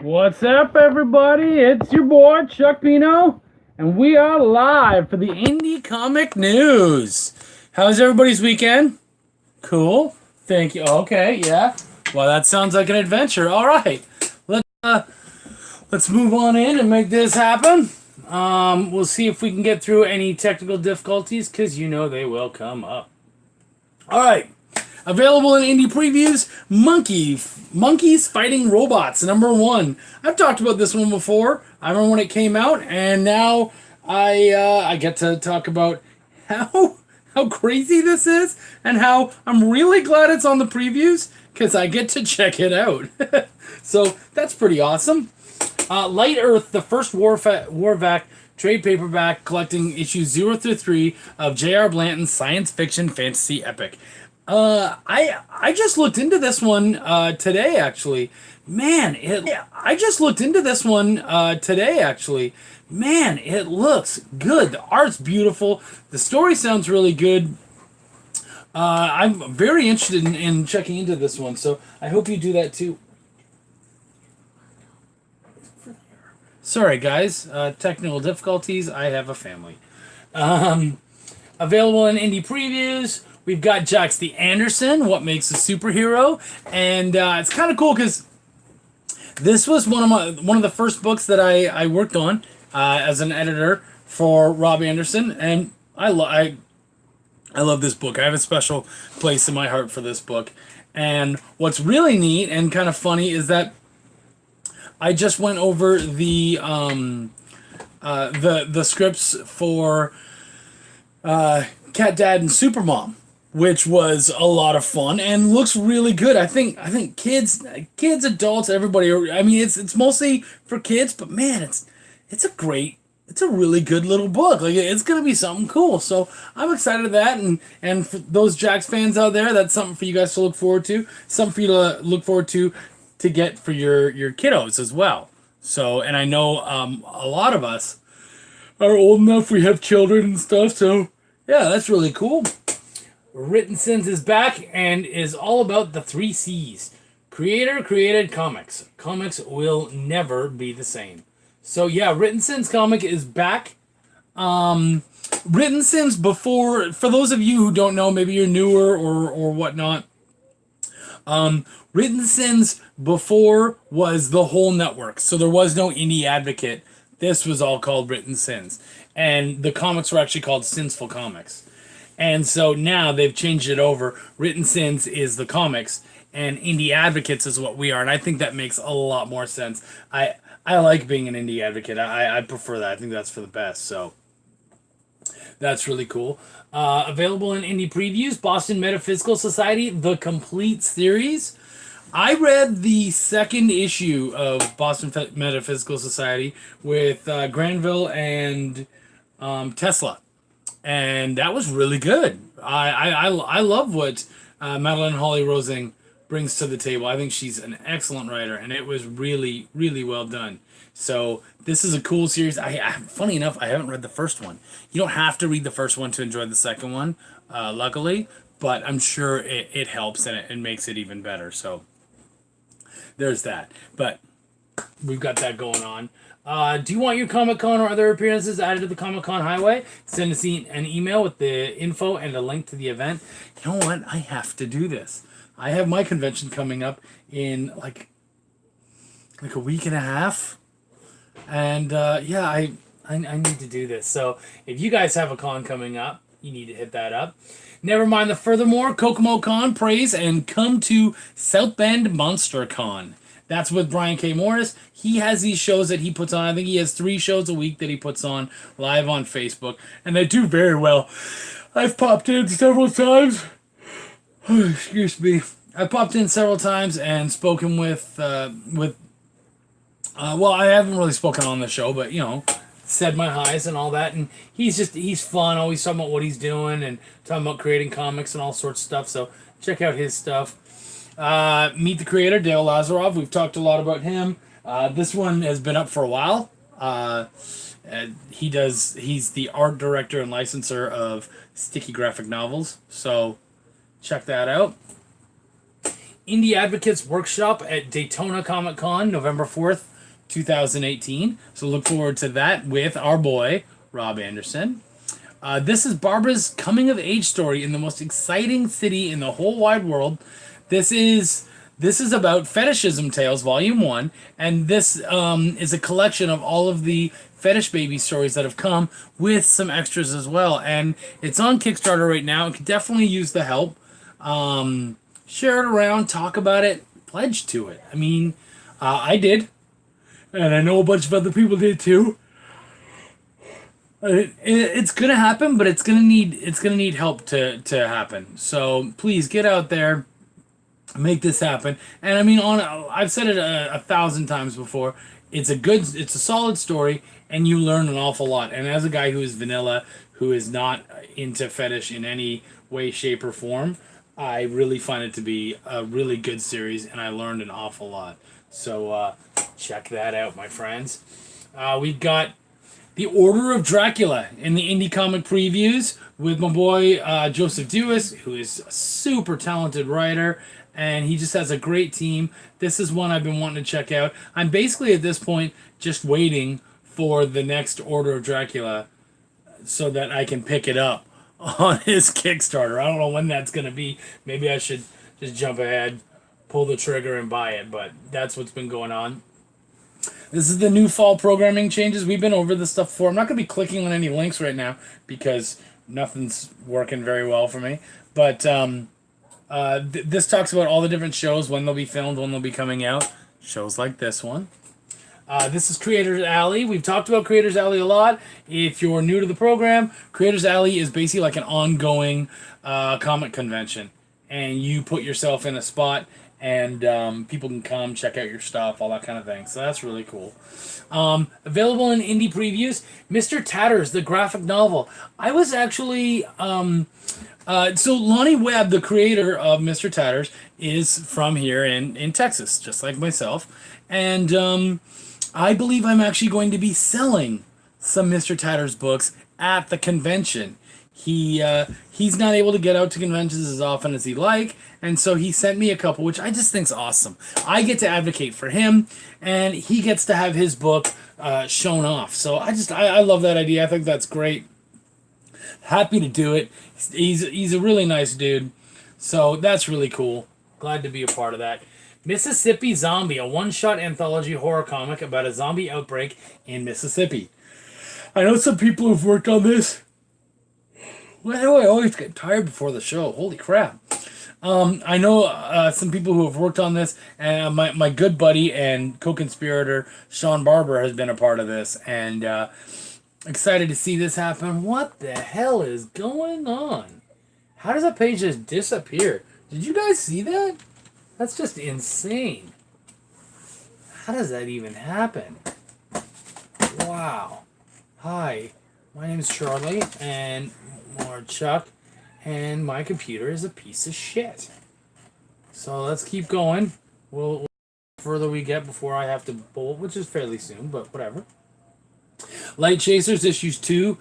What's up, everybody? It's your boy, Chuck Pineau, and we are live for the Indie Comic News. How's everybody's weekend? Cool. Thank you. Okay, yeah. Well, that sounds like an adventure. All right. Let's move on in and make this happen. We'll see if we can get through any technical difficulties, because you know they will come up. All right. Available in indie previews, Monkeys Fighting Robots, #1. I've talked about this one before. I remember when it came out, and now I get to talk about how crazy this is, and how I'm really glad it's on the previews, because I get to check it out. So that's pretty awesome. Light Earth, the first Warvac trade paperback collecting issues 0 through 3 of J.R. Blanton's science fiction fantasy epic. I just looked into this one today, actually. I just looked into this one today, actually. Man, it looks good. The art's beautiful. The story sounds really good. I'm very interested in checking into this one, so I hope you do that too. Sorry, guys. Technical difficulties. I have a family. Available in indie previews. We've got Jax the Anderson, What Makes a Superhero, and it's kind of cool because this was one of the first books that I worked on as an editor for Rob Anderson, and I love this book. I have a special place in my heart for this book, and what's really neat and kind of funny is that I just went over the scripts for Cat Dad and Supermom, which was a lot of fun and looks really good. I think kids, adults, everybody. I mean, it's mostly for kids, but man, it's a really good little book. Like, it's gonna be something cool. So I'm excited of that, and for those Jax fans out there, that's something for you guys to look forward to. Something for you to look forward to get for your kiddos as well. So, and I know a lot of us are old enough. We have children and stuff. So yeah, that's really cool. Written Sins is back and is all about the 3 C's. Creator created comics. Comics will never be the same. So yeah, Written Sins comic is back. Written Sins before, for those of you who don't know, maybe you're newer or whatnot. Written Sins before was the whole network. So there was no Indie Advocate. This was all called Written Sins. And the comics were actually called Sinsful Comics. And so now they've changed it over. Written Sins is the comics, and Indie Advocates is what we are. And I think that makes a lot more sense. I like being an Indie Advocate. I prefer that. I think that's for the best. So that's really cool. Available in indie previews, Boston Metaphysical Society, the complete series. I read the second issue of Boston Metaphysical Society with Granville and Tesla. And that was really good. I love what Madeline Holly Rosing brings to the table. I think she's an excellent writer, and it was really, really well done. So this is a cool series. Funny enough, I haven't read the first one. You don't have to read the first one to enjoy the second one, luckily, but I'm sure it helps and it makes it even better. So there's that. But we've got that going on. Do you want your Comic-Con or other appearances added to the Comic-Con highway? Send us an email with the info and a link to the event. You know what? I have to do this. I have my convention coming up in like a week and a half. And yeah, I need to do this. So if you guys have a con coming up, you need to hit that up. Never mind the furthermore, Kokomo Con, praise, and come to South Bend Monster Con. That's with Brian K. Morris. He has these shows that he puts on. I think he has 3 shows a week that he puts on live on Facebook, and they do very well. I've popped in several times. Excuse me. I popped in several times and spoken with well, I haven't really spoken on the show, but, you know, said my highs and all that, and he's fun, always talking about what he's doing and talking about creating comics and all sorts of stuff, so check out his stuff. Meet the creator, Dale Lazarov. We've talked a lot about him. This one has been up for a while. He's the art director and licenser of Sticky Graphic Novels, so check that out. Indie Advocates Workshop at Daytona Comic Con, November 4th, 2018. So look forward to that with our boy, Rob Anderson. This is Barbara's coming of age story in the most exciting city in the whole wide world. This is about Fetishism Tales, Volume 1, and this is a collection of all of the fetish baby stories that have come with some extras as well. And it's on Kickstarter right now. It could definitely use the help. Share it around, talk about it, pledge to it. I mean, I did, and I know a bunch of other people did too. It's gonna happen, but it's gonna need help to happen. So please get out there, make this happen. And I mean, I've said it a thousand times before. It's a solid story, and you learn an awful lot. And as a guy who is vanilla, who is not into fetish in any way, shape, or form, I really find it to be a really good series, and I learned an awful lot. So check that out, my friends. We've got The Order of Dracula in the indie comic previews with my boy Joseph Dewis, who is a super talented writer, and he just has a great team. This is one I've been wanting to check out. I'm basically at this point just waiting for the next Order of Dracula so that I can pick it up on his Kickstarter. I don't know when that's going to be. Maybe I should just jump ahead, pull the trigger, and buy it, but that's what's been going on. This is the new fall programming changes. We've been over this stuff before. I'm not going to be clicking on any links right now because nothing's working very well for me. But this talks about all the different shows, when they'll be filmed, when they'll be coming out. Shows like this one. This is Creators Alley. We've talked about Creators Alley a lot. If you're new to the program, Creators Alley is basically like an ongoing comic convention. And you put yourself in a spot, and people can come check out your stuff, all that kind of thing. So that's really cool. Available in indie previews, Mr. Tatters, the graphic novel. I was actually... so Lonnie Webb, the creator of Mr. Tatters, is from here in Texas, just like myself. And I believe I'm actually going to be selling some Mr. Tatters books at the convention. He's not able to get out to conventions as often as he'd like, and so he sent me a couple, which I just think's awesome. I get to advocate for him, and he gets to have his book shown off. So I love that idea. I think that's great. Happy to do it. He's a really nice dude, so that's really cool. Glad to be a part of that. Mississippi Zombie, a one-shot anthology horror comic about a zombie outbreak in Mississippi. I know some people who've worked on this. Why do I always get tired before the show? Holy crap. I know some people who have worked on this, and my good buddy and co-conspirator Sean Barber has been a part of this, and excited to see this happen. What the hell is going on? How does that page just disappear? Did you guys see that? That's just insane. How does that even happen? Wow. Hi, my name is Charlie, or Chuck, and my computer is a piece of shit. So let's keep going. We'll further we get before I have to bolt, which is fairly soon, but whatever. Light Chasers issues 2